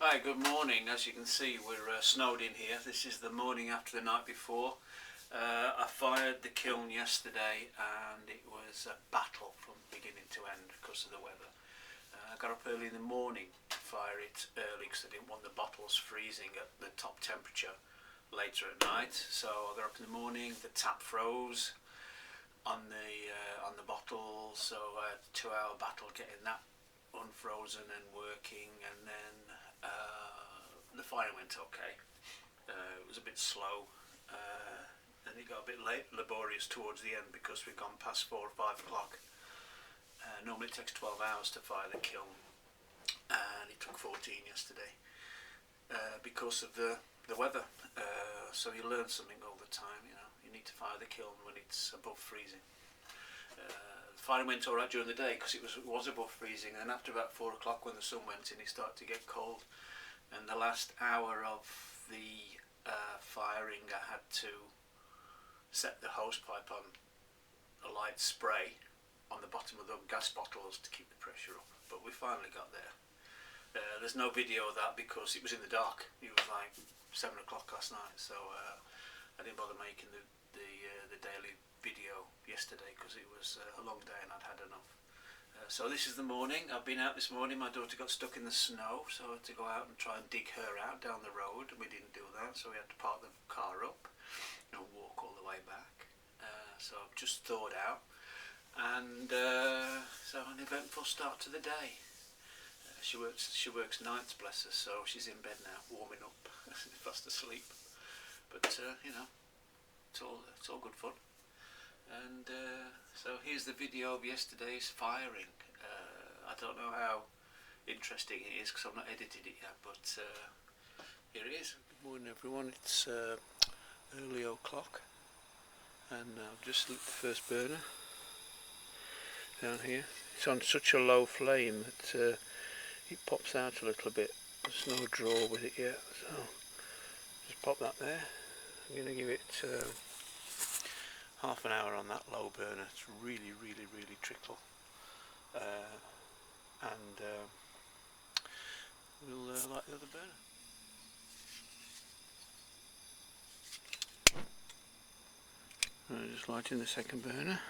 Hi, good morning. As you can see, we're snowed in here. This is the morning after the night before. I fired the kiln yesterday and it was a battle from beginning to end because of the weather. I got up early in the morning to fire it early because I didn't want the bottles freezing at the top temperature later at night. So I got up in the morning, the tap froze on the bottle, so I had a 2-hour battle getting that unfrozen and working, and then the firing went okay. It was a bit slow, and it got a bit laborious towards the end because we'd gone past 4 or 5 o'clock. Normally it takes 12 hours to fire the kiln, and it took 14 yesterday because of the weather. So you learn something all the time, you know. You need to fire the kiln when it's above freezing. The firing went alright during the day because it was above freezing, and after about 4 o'clock when the sun went in, it started to get cold. And the last hour of the firing, I had to set the hose pipe on a light spray on the bottom of the gas bottles to keep the pressure up. But we finally got there. There's no video of that because it was in the dark. It was like 7 o'clock last night, so I didn't bother making the daily video yesterday because it was a long day and I'd had enough. So this is the morning. I've been out this morning. My daughter got stuck in the snow, so I had to go out and try and dig her out down the road. We didn't do that, so we had to park the car up and walk all the way back. So I've just thawed out, and so an eventful start to the day. She works nights, bless her, so she's in bed now, warming up, fast asleep. But you know, it's all good fun. And so here's the video of yesterday's firing. I don't know how interesting it is because I've not edited it yet, but here it is. Good morning everyone, it's early o'clock, and I've just lit the first burner down here. It's on such a low flame that it pops out a little bit. There's no draw with it yet, so just pop that there. I'm going to give it half an hour on that low burner. It's really trickle, and we'll light the other burner. Just lighting the second burner.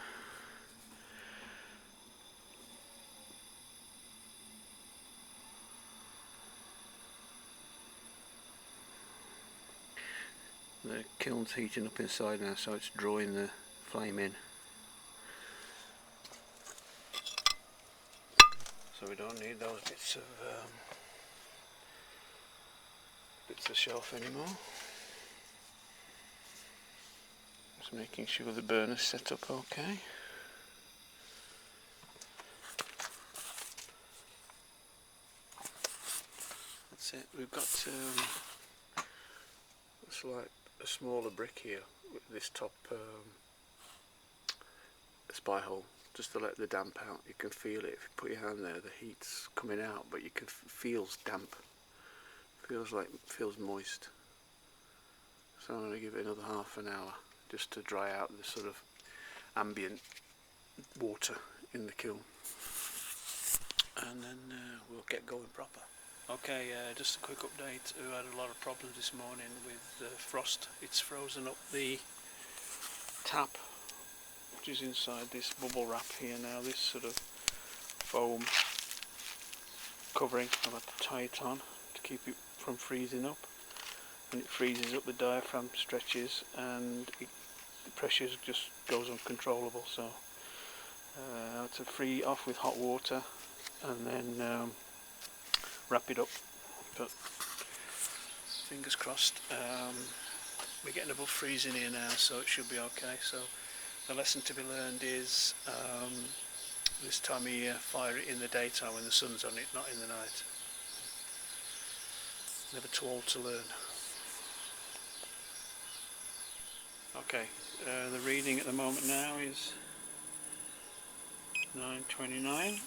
The kiln's heating up inside now, so it's drawing the flame in. So we don't need those bits of shelf anymore. Just making sure the burner's set up okay. That's it. We've got it's like a smaller brick here with this top spy hole, just to let the damp out. You can feel it if you put your hand there. The heat's coming out, but you can feels damp. Feels moist. So I'm going to give it another half an hour just to dry out the sort of ambient water in the kiln, and then we'll get going proper. Okay, just a quick update. We had a lot of problems this morning with frost. It's frozen up the tap, which is inside this bubble wrap here now, this sort of foam covering. I've had to tie it on to keep it from freezing up. When it freezes up, the diaphragm stretches and the pressure just goes uncontrollable. So I had to free off with hot water and then wrap it up. But fingers crossed. We're getting above freezing here now, so it should be okay. So the lesson to be learned is this time of year, fire it in the daytime when the sun's on it, not in the night. Never too old to learn. Okay, the reading at the moment now is 9:29.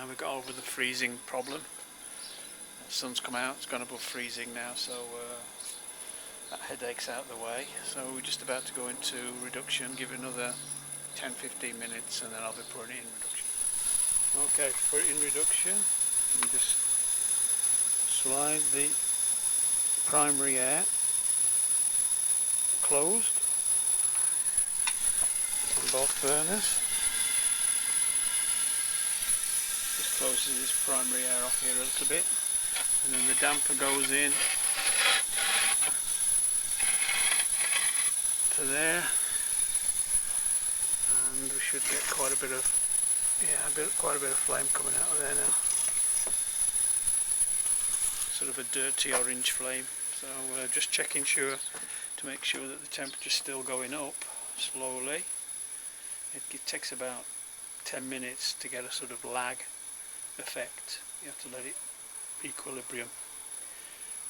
We got over the freezing problem. The sun's come out, it's gone above freezing now, so that headache's out of the way. So we're just about to go into reduction, give it another 10-15 minutes, and then I'll be putting it in reduction. Okay, to put it in reduction, you just slide the primary air closed on both burners. Just closes this primary air off here a little bit, and then the damper goes in to there, and we should get quite a bit of quite a bit of flame coming out of there now. Sort of a dirty orange flame. So just checking to make sure that the temperature's still going up slowly. It takes about 10 minutes to get a sort of lag effect. You have to let it equilibrium,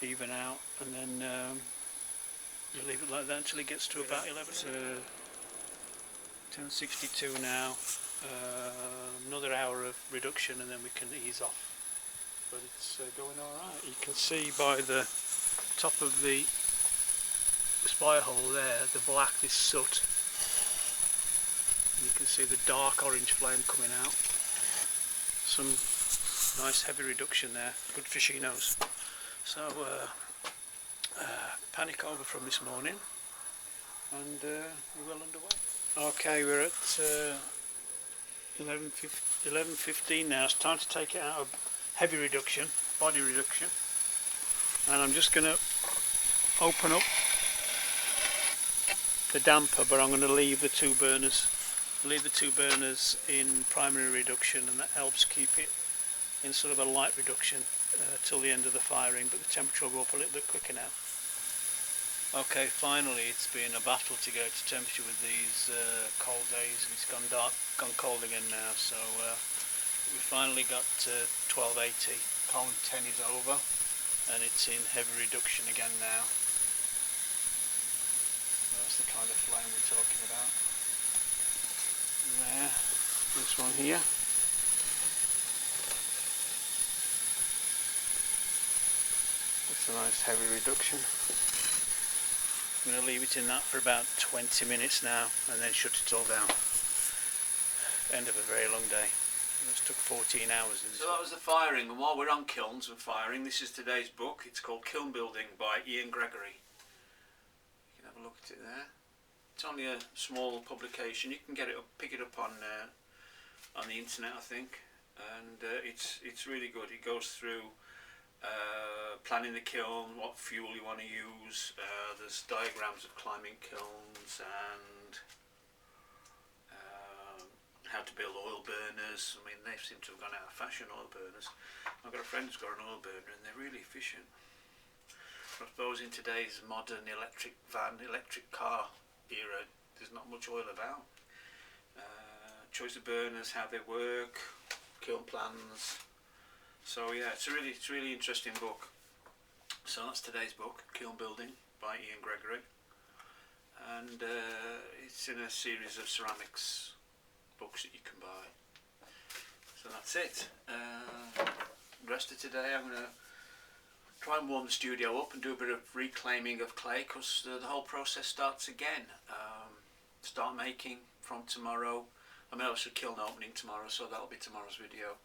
even out, and then you leave it like that until it gets to about 11. It's 10:62 now. Another hour of reduction and then we can ease off. But it's going alright. You can see by the top of the spire hole there, the black, this soot. You can see the dark orange flame coming out. Some nice heavy reduction there, good fishinos. So panic over from this morning, and we're well underway. Okay, we're at 11:15 now. It's time to take it out of heavy reduction, body reduction, and I'm just going to open up the damper, but I'm going to leave the two burners in primary reduction, and that helps keep it in sort of a light reduction till the end of the firing, but the temperature will go up a little bit quicker now. Okay, finally it's been a battle to go to temperature with these cold days. It's gone dark, gone cold again now, so we finally got 1280. Column 10 is over and it's in heavy reduction again now. That's the kind of flame we're talking about. There, this one here. That's a nice heavy reduction. I'm going to leave it in that for about 20 minutes now and then shut it all down. End of a very long day. This took 14 hours. So that was the firing, and while we're on kilns and firing, this is today's book. It's called Kiln Building by Ian Gregory. You can have a look at it there. It's only a small publication. You can get it up, pick it up on the internet, I think, and it's really good. It goes through planning the kiln, what fuel you want to use. There's diagrams of climbing kilns and how to build oil burners. I mean, they seem to have gone out of fashion, oil burners. I've got a friend who's got an oil burner and they're really efficient. I suppose in today's modern electric car era, there's not much oil about. Choice of burners, how they work, kiln plans. So yeah, it's a really interesting book. So that's today's book, Kiln Building by Ian Gregory, and it's in a series of ceramics books that you can buy. So that's it. The rest of today I'm going to try and warm the studio up and do a bit of reclaiming of clay, because the whole process starts again. Start making from tomorrow. I mean, obviously kiln opening tomorrow, so that'll be tomorrow's video.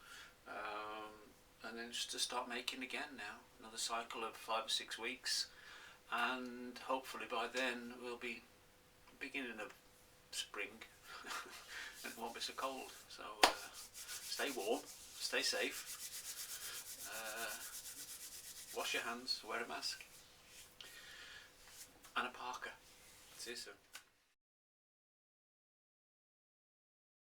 And then just to start making again now. Another cycle of 5 or 6 weeks, and hopefully by then we'll be beginning of spring. And it won't be so cold, so stay warm, stay safe, wash your hands, wear a mask and a parka. See you soon.